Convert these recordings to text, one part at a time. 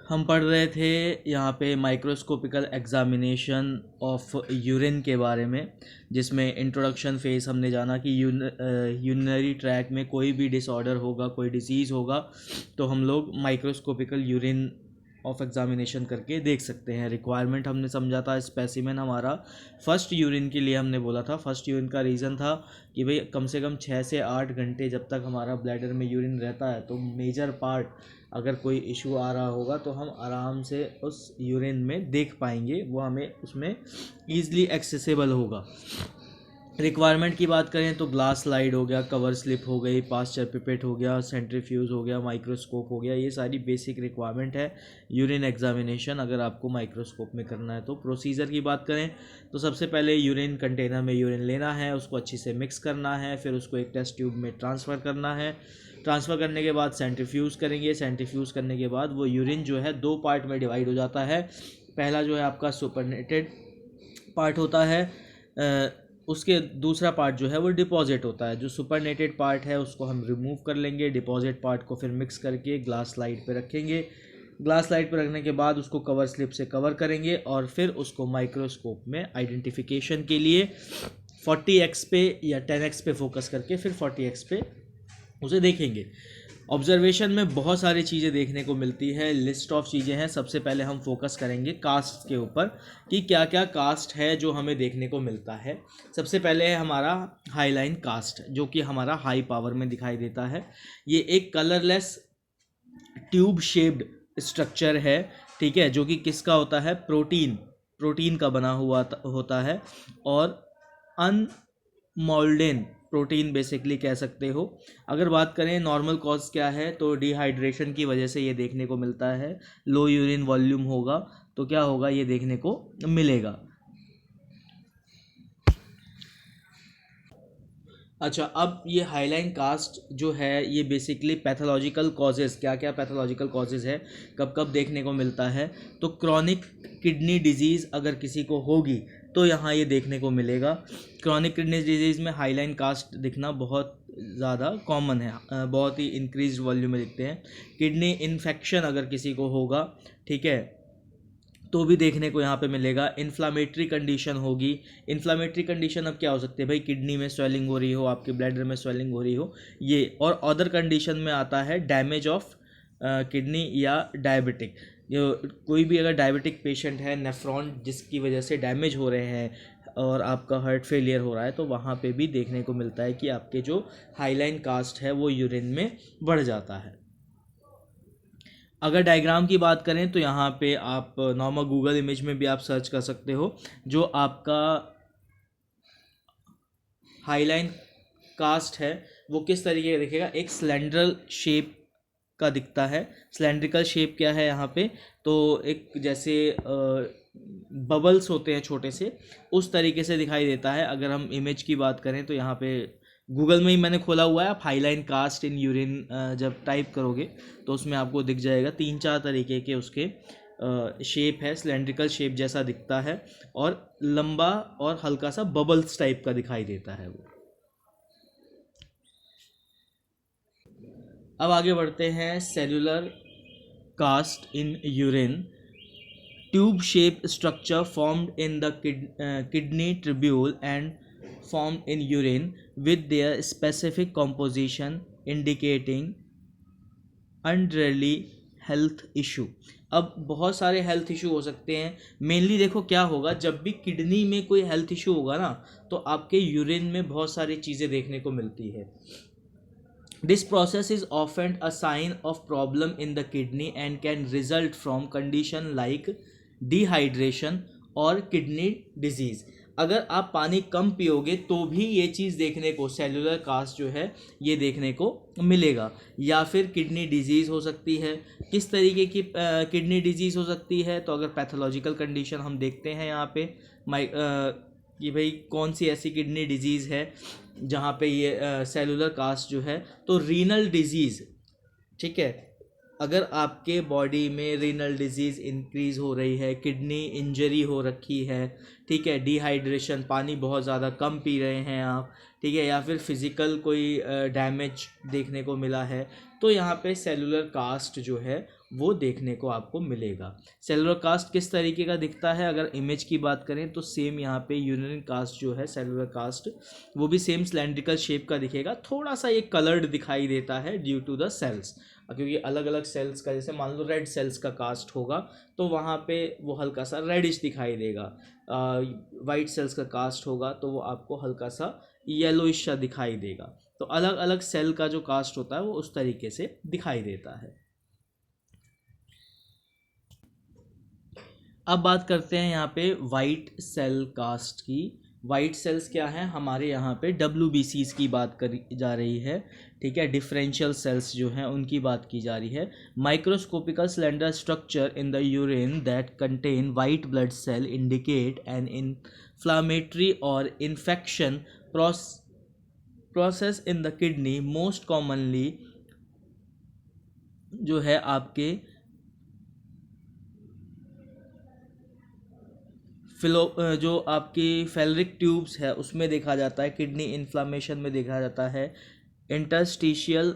हम पढ़ रहे थे यहाँ पे माइक्रोस्कोपिकल एग्जामिनेशन ऑफ यूरिन के बारे में, जिसमें इंट्रोडक्शन फेज हमने जाना कि यूरिनरी ट्रैक में कोई भी डिसऑर्डर होगा, कोई डिजीज़ होगा, तो हम लोग माइक्रोस्कोपिकल यूरिन ऑफ एग्जामिनेशन करके देख सकते हैं। रिक्वायरमेंट हमने समझा था, स्पेसिमेन हमारा फर्स्ट यूरिन के लिए हमने बोला था। फर्स्ट यूरिन का रीज़न था कि भाई कम से कम 6 से 8 घंटे जब तक हमारा ब्लैडर में यूरिन रहता है तो मेजर पार्ट अगर कोई इशू आ रहा होगा तो हम आराम से उस यूरिन में देख पाएंगे, वो हमें उसमें ईज़िली एक्सेसिबल होगा। रिक्वायरमेंट की बात करें तो ग्लास स्लाइड हो गया, कवर स्लिप हो गई, पास्चर पिपेट हो गया, सेंट्रीफ्यूज हो गया, माइक्रोस्कोप हो गया, ये सारी बेसिक रिक्वायरमेंट है यूरिन एग्जामिनेशन अगर आपको माइक्रोस्कोप में करना है तो। प्रोसीजर की बात करें तो सबसे पहले यूरिन कंटेनर में यूरिन लेना है, उसको अच्छी से मिक्स करना है, फिर उसको एक टेस्ट ट्यूब में ट्रांसफ़र करना है। ट्रांसफ़र करने के बाद सेंट्रीफ्यूज़ करेंगे। सेंट्रीफ्यूज़ करने के बाद वो यूरिन जो है 2 पार्ट में डिवाइड हो जाता है। पहला जो है आपका सुपरनेटेड पार्ट होता है, उसके दूसरा पार्ट जो है वो डिपॉजिट होता है। जो सुपरनेटेड पार्ट है उसको हम रिमूव कर लेंगे, डिपॉजिट पार्ट को फिर मिक्स करके ग्लास स्लाइड पे रखेंगे। ग्लास स्लाइड पे रखने के बाद उसको कवर स्लिप से कवर करेंगे और फिर उसको माइक्रोस्कोप में आइडेंटिफिकेशन के लिए 40x पे या 10x पे फोकस करके फिर 40x पे उसे देखेंगे। ऑब्जर्वेशन में बहुत सारी चीज़ें देखने को मिलती है, लिस्ट ऑफ चीज़ें हैं। सबसे पहले हम फोकस करेंगे कास्ट के ऊपर कि क्या क्या कास्ट है जो हमें देखने को मिलता है। सबसे पहले है हमारा हाईलाइन कास्ट, जो कि हमारा हाई पावर में दिखाई देता है। ये एक कलरलेस ट्यूब शेप्ड स्ट्रक्चर है, ठीक है, जो कि किसका होता है, प्रोटीन का बना हुआ होता है और अनमोल्डेन प्रोटीन बेसिकली कह सकते हो। अगर बात करें नॉर्मल कॉज क्या है तो डिहाइड्रेशन की वजह से ये देखने को मिलता है। लो यूरिन वॉल्यूम होगा तो क्या होगा, ये देखने को मिलेगा। अच्छा, अब ये हाईलाइन कास्ट जो है ये बेसिकली पैथोलॉजिकल कॉजेज़, क्या क्या पैथोलॉजिकल कॉजेज़ है, कब कब देखने को मिलता है, तो क्रॉनिक किडनी डिजीज़ अगर किसी को होगी तो यहाँ ये देखने को मिलेगा। क्रॉनिक किडनी डिजीज़ में हाईलाइन कास्ट दिखना बहुत ज़्यादा कॉमन है, बहुत ही इंक्रीज वॉल्यूम में दिखते हैं। किडनी इन्फेक्शन अगर किसी को होगा, ठीक है, तो भी देखने को यहाँ पे मिलेगा। इन्फ्लामेटरी कंडीशन होगी। इन्फ्लामेटरी कंडीशन अब क्या हो सकती है भाई, किडनी में स्वेलिंग हो रही हो, आपके ब्लैडर में स्वेलिंग हो रही हो, ये। और अदर कंडीशन में आता है डैमेज ऑफ किडनी या डायबिटिक। कोई भी अगर डायबिटिक पेशेंट है, नेफ्रॉन जिसकी वजह से डैमेज हो रहे हैं और आपका हार्ट फेलियर हो रहा है, तो वहाँ पे भी देखने को मिलता है कि आपके जो हाईलाइन कास्ट है वो यूरिन में बढ़ जाता है। अगर डायग्राम की बात करें तो यहाँ पे आप नॉर्मल गूगल इमेज में भी आप सर्च कर सकते हो। जो आपका हाईलाइन कास्ट है वो किस तरीके का दिखेगा, एक सिलेंड्रल शेप का दिखता है। सिलेंड्रिकल शेप क्या है यहाँ पे, तो एक जैसे बबल्स होते हैं छोटे से, उस तरीके से दिखाई देता है। अगर हम इमेज की बात करें तो यहाँ पे गूगल में ही मैंने खोला हुआ है, आप हाईलाइन कास्ट इन यूरिन जब टाइप करोगे तो उसमें आपको दिख जाएगा 3-4 तरीके के उसके शेप है। सिलेंड्रिकल शेप जैसा दिखता है और लंबा और हल्का सा बबल्स टाइप का दिखाई देता है वो। अब आगे बढ़ते हैं cellular cast in urine. Tube shape structure formed in the kidney tubule and formed in urine with their specific composition indicating unrarely health issue। अब बहुत सारे हेल्थ इशू हो सकते हैं। मेनली देखो क्या होगा, जब भी किडनी में कोई हेल्थ इशू होगा ना तो आपके यूरिन में बहुत सारी चीज़ें देखने को मिलती है। This process is often a sign of problem in the kidney and can result from condition like dehydration और किडनी डिजीज़। अगर आप पानी कम पियोगे तो भी ये चीज़ देखने को, सेलुलर कास्ट जो है ये देखने को मिलेगा। या फिर किडनी डिजीज़ हो सकती है। किस तरीके की किडनी डिजीज़ हो सकती है, तो अगर पैथोलॉजिकल कंडीशन हम देखते हैं यहाँ पे कि भाई कौन सी ऐसी किडनी डिजीज़ है जहाँ पे ये सेलुलर कास्ट जो है, तो रीनल डिजीज़, ठीक है, अगर आपके बॉडी में रीनल डिजीज़ इंक्रीज़ हो रही है, किडनी इंजरी हो रखी है, ठीक है, डिहाइड्रेशन, पानी बहुत ज़्यादा कम पी रहे हैं आप, ठीक है, या फिर फिज़िकल कोई डैमेज देखने को मिला है, तो यहाँ पे सेलुलर कास्ट जो है वो देखने को आपको मिलेगा। सेलुलर कास्ट किस तरीके का दिखता है, अगर इमेज की बात करें तो सेम यहाँ पे यूरिन कास्ट जो है सेलुलर कास्ट वो भी सेम सिलेंड्रिकल शेप का दिखेगा, थोड़ा सा ये कलर्ड दिखाई देता है ड्यू टू द सेल्स, क्योंकि अलग अलग सेल्स का, जैसे मान लो रेड सेल्स का कास्ट होगा तो वहाँ पे वो हल्का सा रेडिश दिखाई देगा, वाइट सेल्स का कास्ट होगा तो वो आपको हल्का सा येलोइश सा दिखाई देगा। तो अलग अलग सेल का जो कास्ट होता है वो उस तरीके से दिखाई देता है। अब बात करते हैं यहाँ पे वाइट सेल कास्ट की। वाइट सेल्स क्या हैं, हमारे यहाँ पे WBCs की बात करी जा रही है, ठीक है, डिफरेंशियल सेल्स जो हैं उनकी बात की जा रही है। Microscopical cylinder structure in the urine that contain white blood cell indicate an inflammatory और infection process in the kidney. Most commonly जो है आपके जो आपकी फेलरिक ट्यूब्स है उसमें देखा जाता है, किडनी इन्फ्लामेशन में देखा जाता है, इंटरस्टिशियल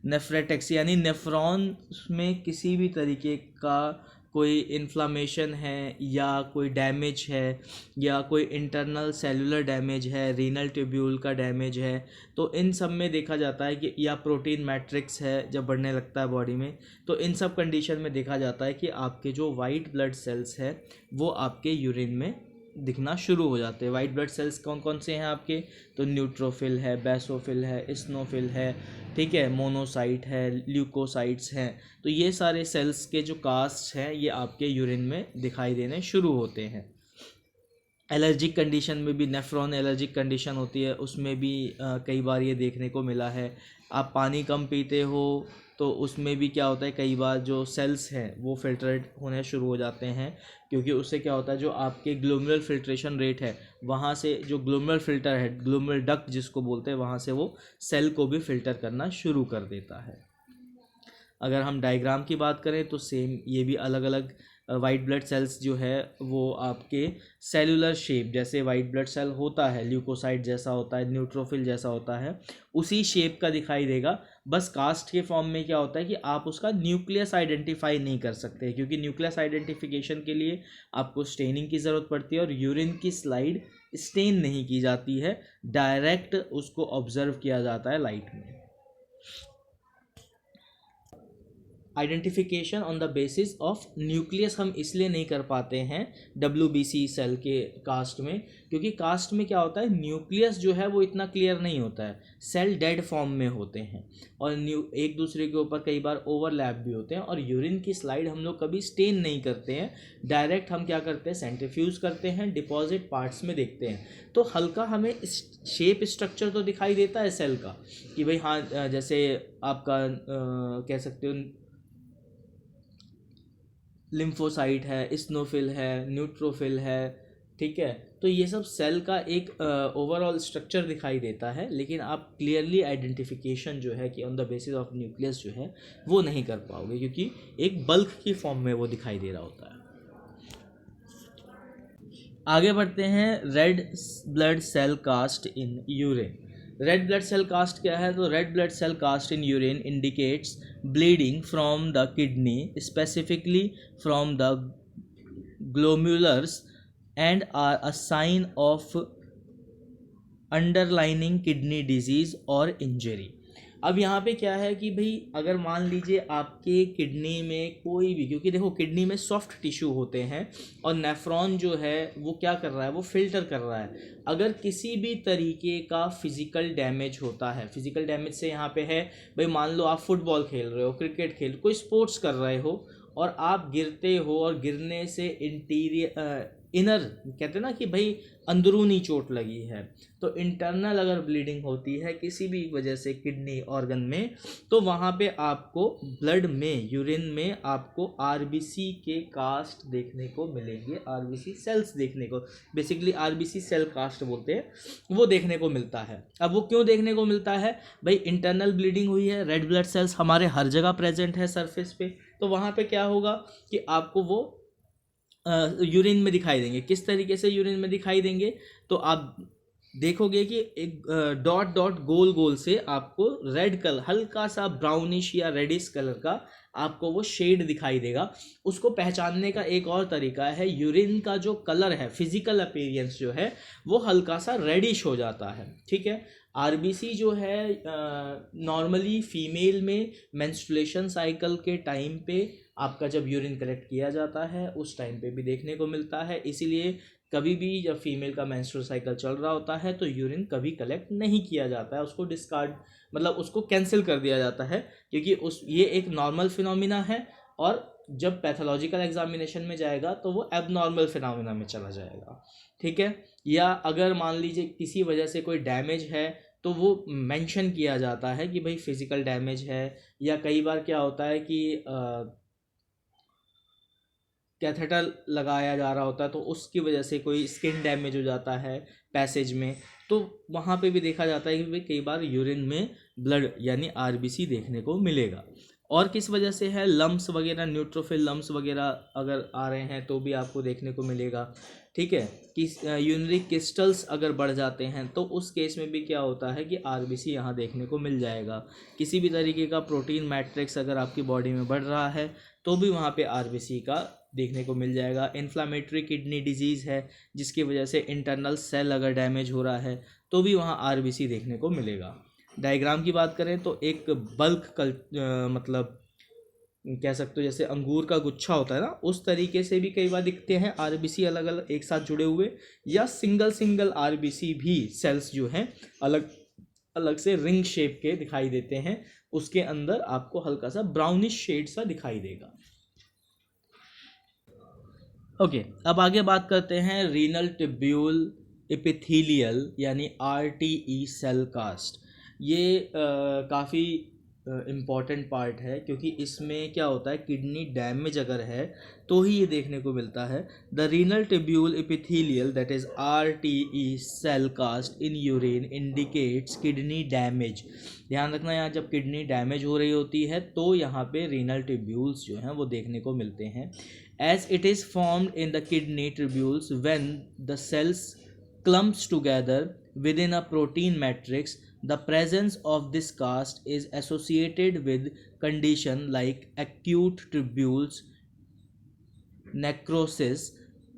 नेफ्रेटेक्स यानी नेफ्रॉन में किसी भी तरीके का कोई इन्फ्लामेशन है या कोई डैमेज है या कोई इंटरनल सेलुलर डैमेज है, रीनल ट्यूब्यूल का डैमेज है, तो इन सब में देखा जाता है कि, या प्रोटीन मैट्रिक्स है जब बढ़ने लगता है बॉडी में, तो इन सब कंडीशन में देखा जाता है कि आपके जो वाइट ब्लड सेल्स है वो आपके यूरिन में दिखना शुरू हो जाते हैं। वाइट ब्लड सेल्स कौन कौन से हैं आपके, तो न्यूट्रोफिल है, बेसोफिल है, इस्नोफिल है, ठीक है, मोनोसाइट है, ल्यूकोसाइट्स हैं। तो ये सारे सेल्स के जो कास्ट हैं ये आपके यूरिन में दिखाई देने शुरू होते हैं। एलर्जिक कंडीशन में भी, नेफ्रॉन एलर्जिक कंडीशन होती है उसमें भी कई बार ये देखने को मिला है। आप पानी कम पीते हो तो उसमें भी क्या होता है, कई बार जो सेल्स हैं वो फिल्ट्रेट होने शुरू हो जाते हैं, क्योंकि उससे क्या होता है जो आपके ग्लोमेरुलर फिल्ट्रेशन रेट है वहाँ से, जो ग्लोमेरुलर फिल्टर है, ग्लोमेरुलर डक्ट जिसको बोलते हैं, वहाँ से वो सेल को भी फिल्टर करना शुरू कर देता है। अगर हम डायग्राम की बात करें तो सेम ये भी अलग अलग वाइट ब्लड सेल्स जो है वो आपके सेलुलर शेप, जैसे वाइट ब्लड सेल होता है ल्यूकोसाइट जैसा होता है, न्यूट्रोफिल जैसा होता है, उसी शेप का दिखाई देगा। बस कास्ट के फॉर्म में क्या होता है कि आप उसका न्यूक्लियस आइडेंटिफाई नहीं कर सकते, क्योंकि न्यूक्लियस आइडेंटिफिकेशन के लिए आपको स्टेनिंग की ज़रूरत पड़ती है और यूरिन की स्लाइड स्टेन नहीं की जाती है, डायरेक्ट उसको ऑब्जर्व किया जाता है लाइट में। Identification on the basis of nucleus हम इसलिए नहीं कर पाते हैं WBC सेल के कास्ट में, क्योंकि कास्ट में क्या होता है, न्यूक्लियस जो है वो इतना क्लियर नहीं होता है, सेल डेड फॉर्म में होते हैं और एक दूसरे के ऊपर कई बार ओवरलैप भी होते हैं। और यूरिन की स्लाइड हम लोग कभी स्टेन नहीं करते हैं, डायरेक्ट हम क्या करते हैं, सेंट्रीफ्यूज करते हैं, डिपॉजिट पार्ट्स में देखते हैं, तो हल्का हमें शेप स्ट्रक्चर तो दिखाई देता है सेल का कि भाई हाँ, जैसे आपका कह सकते हो लिम्फोसाइट है, इस्नोफिल है, न्यूट्रोफिल है, ठीक है, तो ये सब सेल का एक ओवरऑल स्ट्रक्चर दिखाई देता है, लेकिन आप क्लियरली आइडेंटिफिकेशन जो है कि on the basis of nucleus जो है वो नहीं कर पाओगे, क्योंकि एक बल्क की फॉर्म में वो दिखाई दे रहा होता है। आगे बढ़ते हैं, red blood cell cast in urine. Red blood cell cast क्या है, तो red blood cell cast in urine indicates bleeding from the kidney, specifically from the glomerulus, and are a sign of underlying kidney disease or injury। अब यहाँ पे क्या है कि भाई अगर मान लीजिए आपके किडनी में कोई भी, क्योंकि देखो किडनी में सॉफ्ट टिश्यू होते हैं और नेफ्रॉन जो है वो क्या कर रहा है, वो फिल्टर कर रहा है, अगर किसी भी तरीके का फिजिकल डैमेज होता है, फिजिकल डैमेज से यहाँ पे है भाई, मान लो आप फुटबॉल खेल रहे हो, क्रिकेट खेल, कोई स्पोर्ट्स कर रहे हो और आप गिरते हो और गिरने से इनर कहते हैं ना कि भाई अंदरूनी चोट लगी है, तो इंटरनल अगर ब्लीडिंग होती है किसी भी वजह से किडनी ऑर्गन में, तो वहाँ पे आपको ब्लड में, यूरिन में आपको RBC के कास्ट देखने को मिलेंगे, RBC सेल्स देखने को, बेसिकली RBC सेल कास्ट बोलते हैं, वो देखने को मिलता है। अब वो क्यों देखने को मिलता है भाई, इंटरनल ब्लीडिंग हुई है, रेड ब्लड सेल्स हमारे हर जगह प्रेजेंट है सरफेस पे, तो वहाँ पे क्या होगा कि आपको वो यूरिन में दिखाई देंगे। किस तरीके से यूरिन में दिखाई देंगे, तो आप देखोगे कि एक डॉट डॉट गोल गोल से आपको रेड कलर, हल्का सा ब्राउनिश या रेडिश कलर का आपको वो शेड दिखाई देगा। उसको पहचानने का एक और तरीका है, यूरिन का जो कलर है, फिजिकल अपीयरेंस जो है वो हल्का सा रेडिश हो जाता है, ठीक है। आरबीसी जो है नॉर्मली फीमेल में मेंस्ट्रुएशन साइकिल के टाइम पे आपका जब यूरिन कलेक्ट किया जाता है उस टाइम पे भी देखने को मिलता है। इसीलिए कभी भी जब फीमेल का मेंस्ट्रुअल साइकिल चल रहा होता है तो यूरिन कभी कलेक्ट नहीं किया जाता है, उसको डिस्कार्ड मतलब उसको कैंसिल कर दिया जाता है, क्योंकि उस ये एक नॉर्मल फिनोमिना है और जब पैथोलॉजिकल एग्जामिनेशन में जाएगा तो वो एबनॉर्मल फिनोमिना में चला जाएगा, ठीक है। या अगर मान लीजिए किसी वजह से कोई डैमेज है तो वो मेंशन किया जाता है कि भाई फिजिकल डैमेज है, या कई बार क्या होता है कि कैथेटर लगाया जा रहा होता है तो उसकी वजह से कोई स्किन डैमेज हो जाता है पैसेज में, तो वहाँ पे भी देखा जाता है कि भाई कई बार यूरिन में ब्लड यानी आरबीसी देखने को मिलेगा। और किस वजह से है, लम्स वगैरह, न्यूट्रोफिल लम्स वगैरह अगर आ रहे हैं तो भी आपको देखने को मिलेगा, ठीक है। कि यूरिनरी क्रिस्टल्स अगर बढ़ जाते हैं तो उस केस में भी क्या होता है कि आरबीसी यहाँ देखने को मिल जाएगा। किसी भी तरीके का प्रोटीन मैट्रिक्स अगर आपकी बॉडी में बढ़ रहा है तो भी वहाँ पे आरबीसी का देखने को मिल जाएगा। इन्फ्लामेटरी किडनी डिजीज़ है जिसकी वजह से इंटरनल सेल अगर डैमेज हो रहा है तो भी वहाँ आरबीसी देखने को मिलेगा। डायग्राम की बात करें तो एक बल्क मतलब कह सकते हो जैसे अंगूर का गुच्छा होता है ना, उस तरीके से भी कई बार दिखते हैं आरबीसी अलग अलग एक साथ जुड़े हुए, या सिंगल सिंगल आरबीसी भी सेल्स जो हैं अलग अलग से रिंग शेप के दिखाई देते हैं। उसके अंदर आपको हल्का सा ब्राउनिश शेड सा दिखाई देगा। ओके, अब आगे बात करते हैं रीनल ट्यूब्यूल एपिथेलियल यानी आरटीई सेल कास्ट। ये काफ़ी इम्पॉर्टेंट पार्ट है, क्योंकि इसमें क्या होता है, किडनी डैमेज अगर है तो ही ये देखने को मिलता है। The renal tubule epithelial that is RTE cell cast in urine indicates kidney damage. ध्यान रखना, यहाँ जब किडनी डैमेज हो रही होती है तो यहाँ पे रीनल ट्यूब्यूल्स जो हैं वो देखने को मिलते हैं। as it is formed in the kidney tubules when the cells clumps together within a protein matrix. The presence of this cast is associated with condition like acute tubules necrosis,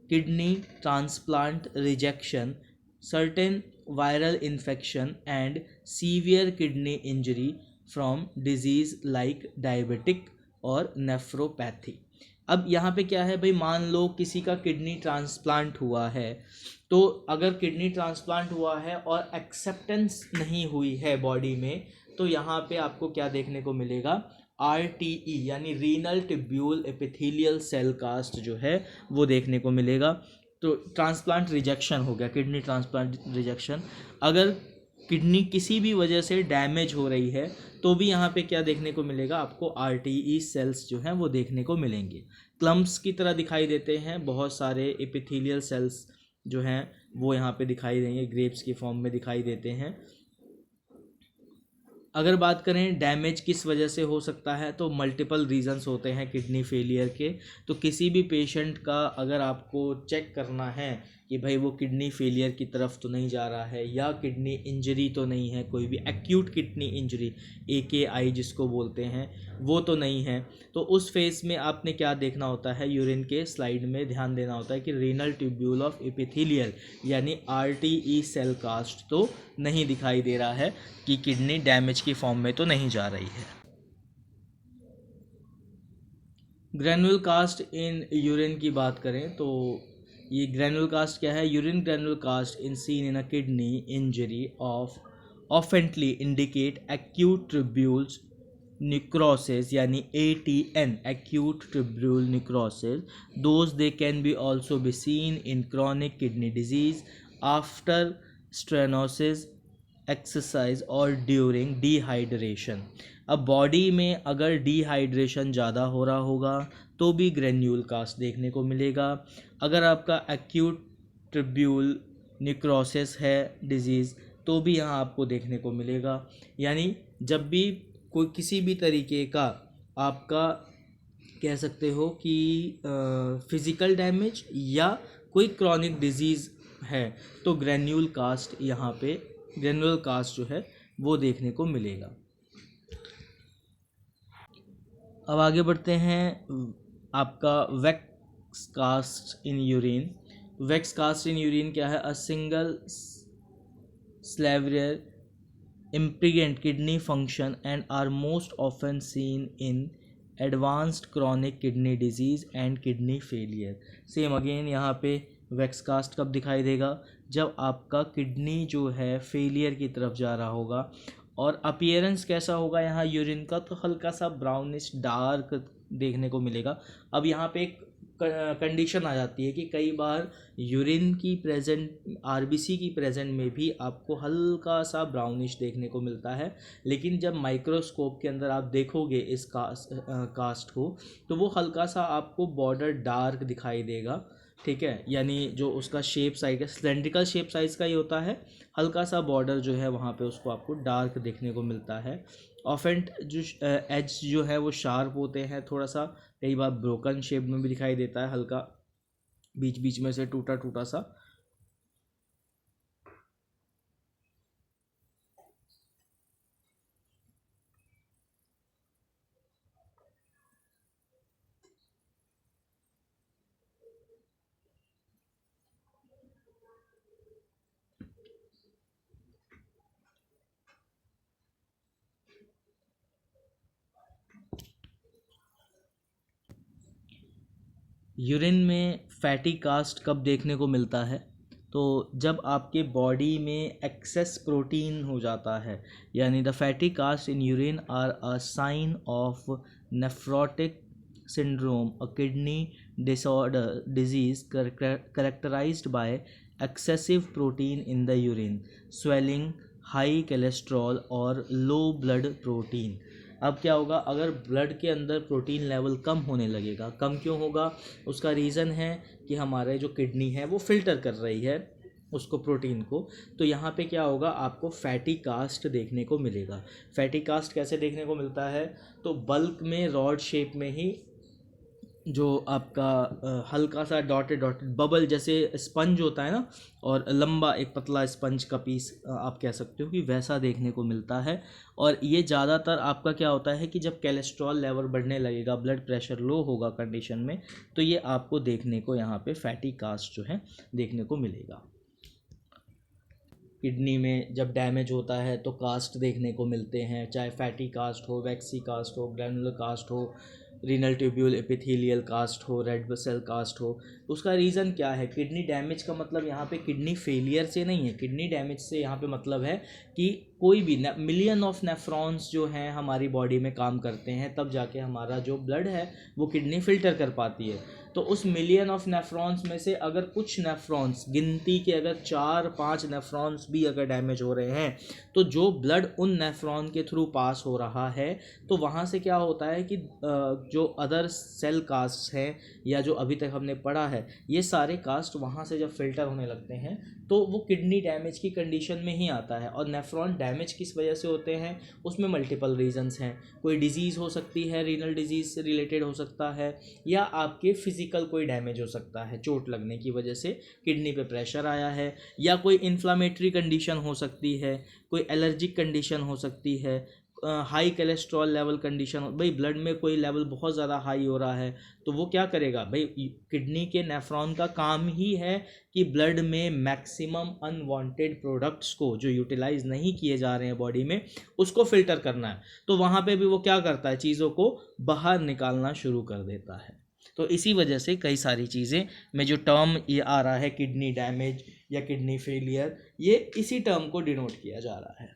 kidney transplant rejection, certain viral infection and severe kidney injury from disease like diabetic और nephropathy. अब यहाँ पे क्या है भाई, मान लो किसी का किडनी ट्रांसप्लांट हुआ है, तो अगर किडनी ट्रांसप्लांट हुआ है और एक्सेप्टेंस नहीं हुई है बॉडी में, तो यहाँ पे आपको क्या देखने को मिलेगा, आरटीई यानी renal tubule epithelial cell cast जो है वो देखने को मिलेगा। तो ट्रांसप्लांट रिजेक्शन हो गया, किडनी ट्रांसप्लांट रिजेक्शन। अगर किडनी किसी भी वजह से डैमेज हो रही है तो भी यहाँ पे क्या देखने को मिलेगा, आपको आरटीई सेल्स जो हैं वो देखने को मिलेंगे। क्लम्प्स की तरह दिखाई देते हैं बहुत सारे एपिथेलियल सेल्स जो हैं वो यहाँ पे दिखाई देंगे, ग्रेप्स की फॉर्म में दिखाई देते हैं। अगर बात करें डैमेज किस वजह से हो सकता है, तो मल्टीपल रीजंस होते हैं किडनी फेलियर के। तो किसी भी पेशेंट का अगर आपको चेक करना है कि भाई वो किडनी फेलियर की तरफ तो नहीं जा रहा है, या किडनी इंजरी तो नहीं है, कोई भी एक्यूट किडनी इंजरी AKI जिसको बोलते हैं वो तो नहीं है, तो उस फेस में आपने क्या देखना होता है, यूरिन के स्लाइड में ध्यान देना होता है कि रीनल ट्यूब्यूल ऑफ एपिथेलियल यानी आरटीई सेल कास्ट तो नहीं दिखाई दे रहा है, कि किडनी डैमेज की फॉर्म में तो नहीं जा रही है। ग्रैनुल कास्ट इन यूरिन की बात करें तो ये ग्रैनुल कास्ट क्या है, urine granule cast in seen in a kidney injury of often indicate acute tubules necrosis यानी ATN acute tubular necrosis. Those they can be also be seen in chronic kidney disease after stenosis, exercise और during dehydration. अब body में अगर dehydration ज़्यादा हो रहा होगा तो भी ग्रेन्यूल कास्ट देखने को मिलेगा। अगर आपका एक्यूट ट्यूब्यूल निक्रोसिस है डिजीज़ तो भी यहाँ आपको देखने को मिलेगा। यानी जब भी कोई किसी भी तरीके का आपका कह सकते हो कि फिज़िकल डैमेज या कोई क्रॉनिक डिजीज़ है तो ग्रेन्यूल कास्ट यहाँ पे ग्रेन्युलर कास्ट जो है वो देखने को मिलेगा। अब आगे बढ़ते हैं आपका wax cast in urine. Wax cast in urine क्या है? अ सिंगल स्लेवरियर impregant kidney function and are most often seen in advanced chronic kidney disease and kidney failure। Same again यहाँ पे वैक्स कास्ट कब दिखाई देगा? जब आपका किडनी जो है फेलियर की तरफ जा रहा होगा। और अपीयरेंस कैसा होगा यहाँ यूरिन का? तो हल्का सा ब्राउनिश डार्क देखने को मिलेगा। अब यहाँ पे एक कंडीशन आ जाती है कि कई बार यूरिन की प्रेजेंट आरबीसी की प्रेजेंट में भी आपको हल्का सा ब्राउनिश देखने को मिलता है, लेकिन जब माइक्रोस्कोप के अंदर आप देखोगे इस कास्ट को तो वो हल्का सा आपको बॉर्डर डार्क दिखाई देगा। ठीक है, यानी जो उसका शेप साइज है सिलेंड्रिकल शेप साइज़ का ही होता है, हल्का सा बॉर्डर जो है वहाँ पे उसको आपको डार्क देखने को मिलता है। ऑफेंट जो एज जो है वो शार्प होते हैं, थोड़ा सा कई बार ब्रोकन शेप में भी दिखाई देता है, हल्का बीच बीच में से टूटा टूटा सा। यूरिन में फैटी कास्ट कब देखने को मिलता है? तो जब आपके बॉडी में एक्सेस प्रोटीन हो जाता है, यानी the fatty cast in urine are a sign of nephrotic syndrome, a kidney disorder disease characterized by excessive protein in the urine, swelling, high cholesterol और लो ब्लड प्रोटीन। अब क्या होगा? अगर ब्लड के अंदर प्रोटीन लेवल कम होने लगेगा। कम क्यों होगा? उसका रीज़न है कि हमारे जो किडनी है वो फिल्टर कर रही है उसको, प्रोटीन को। तो यहाँ पे क्या होगा? आपको फैटी कास्ट देखने को मिलेगा। फैटी कास्ट कैसे देखने को मिलता है? तो बल्क में रॉड शेप में ही जो आपका हल्का सा डॉटेड डॉटेड बबल जैसे स्पंज होता है ना, और लंबा एक पतला स्पंज का पीस आप कह सकते हो कि वैसा देखने को मिलता है। और ये ज़्यादातर आपका क्या होता है कि जब कोलेस्ट्रॉल लेवल बढ़ने लगेगा, ब्लड प्रेशर लो होगा कंडीशन में, तो ये आपको देखने को यहाँ पे फैटी कास्ट जो है देखने को मिलेगा। किडनी में जब डैमेज होता है तो कास्ट देखने को मिलते हैं, चाहे फैटी कास्ट हो, वैक्सी कास्ट हो, ग्रैनुलर कास्ट हो, रीनल ट्यूब्यूल एपिथेलियल कास्ट हो, रेड सेल कास्ट हो। उसका रीज़न क्या है? किडनी डैमेज का मतलब यहाँ पे किडनी फेलियर से नहीं है। किडनी डैमेज से यहाँ पे मतलब है कि कोई भी मिलियन ऑफ नेफ्रॉन्स जो हैं हमारी बॉडी में काम करते हैं, तब जाके हमारा जो ब्लड है वो किडनी फिल्टर कर पाती है। तो उस मिलियन ऑफ नेफ्रॉन्स में से अगर कुछ नेफ्रॉन्स, गिनती के अगर 4-5 नेफ्रॉन्स भी अगर डैमेज हो रहे हैं, तो जो ब्लड उन नेफ्रॉन के थ्रू पास हो रहा है, तो वहाँ से क्या होता है कि जो अदर सेल कास्ट हैं या जो अभी तक हमने पढ़ा है, ये सारे कास्ट वहाँ से जब फिल्टर होने लगते हैं तो वो किडनी डैमेज की कंडीशन में ही आता है। और नेफ्रॉन डैमेज किस वजह से होते हैं? उसमें मल्टीपल रीजंस हैं। कोई डिजीज़ हो सकती है, रीनल डिजीज़ से रिलेटेड हो सकता है, या आपके फिजिकल कोई डैमेज हो सकता है, चोट लगने की वजह से किडनी पे प्रेशर आया है, या कोई इन्फ्लामेटरी कंडीशन हो सकती है, कोई एलर्जिक कंडीशन हो सकती है, हाई कोलेस्ट्रॉल लेवल कंडीशन हो। भाई ब्लड में कोई लेवल बहुत ज़्यादा हाई हो रहा है तो वो क्या करेगा? भाई किडनी के नेफ्रॉन का काम ही है कि ब्लड में मैक्सिमम अनवांटेड प्रोडक्ट्स को जो यूटिलाइज नहीं किए जा रहे हैं बॉडी में, उसको फिल्टर करना है। तो वहाँ पे भी वो क्या करता है? चीज़ों को बाहर निकालना शुरू कर देता है। तो इसी वजह से कई सारी चीज़ें में जो टर्म ये आ रहा है किडनी डैमेज या किडनी फेलियर, ये इसी टर्म को डिनोट किया जा रहा है।